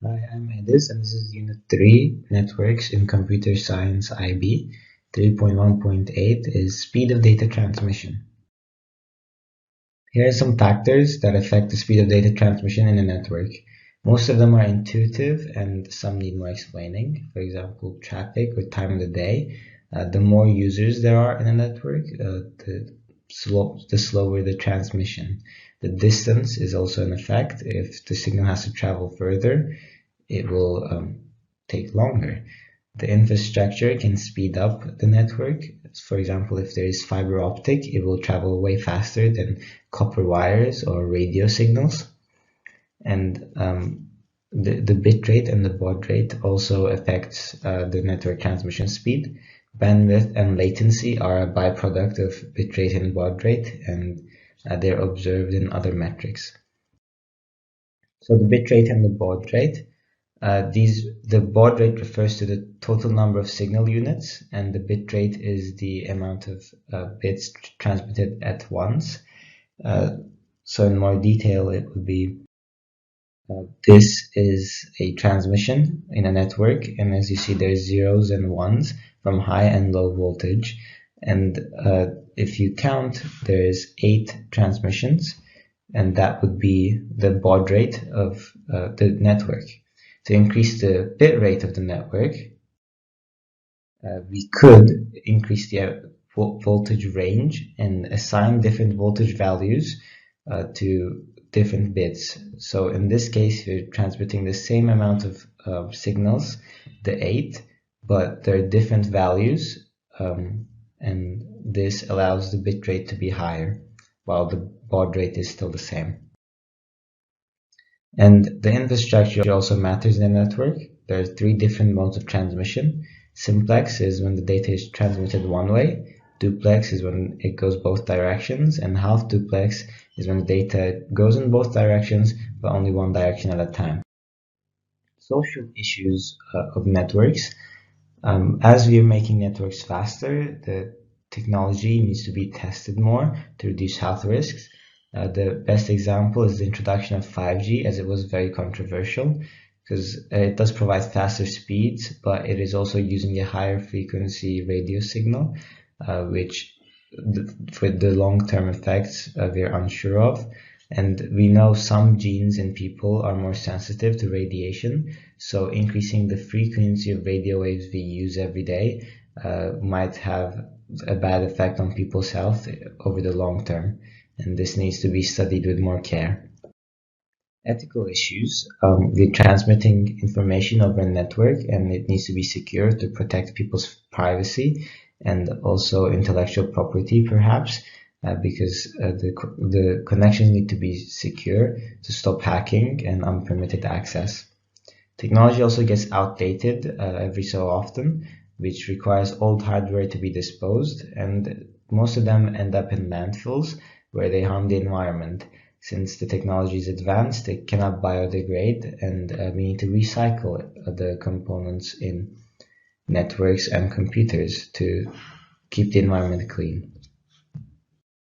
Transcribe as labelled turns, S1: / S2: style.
S1: Hi, I'm Edis, and this is Unit 3, Networks in Computer Science IB. 3.1.8 is Speed of Data Transmission. Here are some factors that affect the speed of data transmission in a network. Most of them are intuitive and some need more explaining. For example, traffic or time of the day. The more users there are in a network, the slower the transmission. The distance is also an effect. If the signal has to travel further, it will take longer. The infrastructure can speed up the network. For example, if there is fiber optic, it will travel way faster than copper wires or radio signals. And the bit rate and the baud rate also affects the network transmission speed. Bandwidth and latency are a byproduct of bit rate and baud rate, and they're observed in other metrics. So the bit rate and the baud rate. The baud rate refers to the total number of signal units, and the bit rate is the amount of bits transmitted at once. So in more detail, it would be this is a transmission in a network, and as you see, there's zeros and ones from high and low voltage. And if you count, there's 8 transmissions, and that would be the baud rate of the network. To increase the bit rate of the network, we could increase the voltage range and assign different voltage values to different bits. So in this case, we're transmitting the same amount of signals, the 8, but there are different values, and this allows the bit rate to be higher, while the baud rate is still the same. And the infrastructure also matters in a network. There are 3 different modes of transmission. Simplex is when the data is transmitted one way. Duplex is when it goes both directions. And half duplex is when the data goes in both directions, but only one direction at a time. Social issues of networks. As we are making networks faster, the technology needs to be tested more to reduce health risks. The best example is the introduction of 5G, as it was very controversial because it does provide faster speeds, but it is also using a higher frequency radio signal, which for the long-term effects we are unsure of. And we know some genes in people are more sensitive to radiation, so increasing the frequency of radio waves we use every day might have a bad effect on people's health over the long term, and this needs to be studied with more care. Ethical issues. We're transmitting information over a network, and it needs to be secure to protect people's privacy and also intellectual property, perhaps, because the connections need to be secure to stop hacking and unpermitted access. Technology also gets outdated every so often, which requires old hardware to be disposed, and most of them end up in landfills where they harm the environment. Since the technology is advanced, it cannot biodegrade, and we need to recycle the components in networks and computers to keep the environment clean.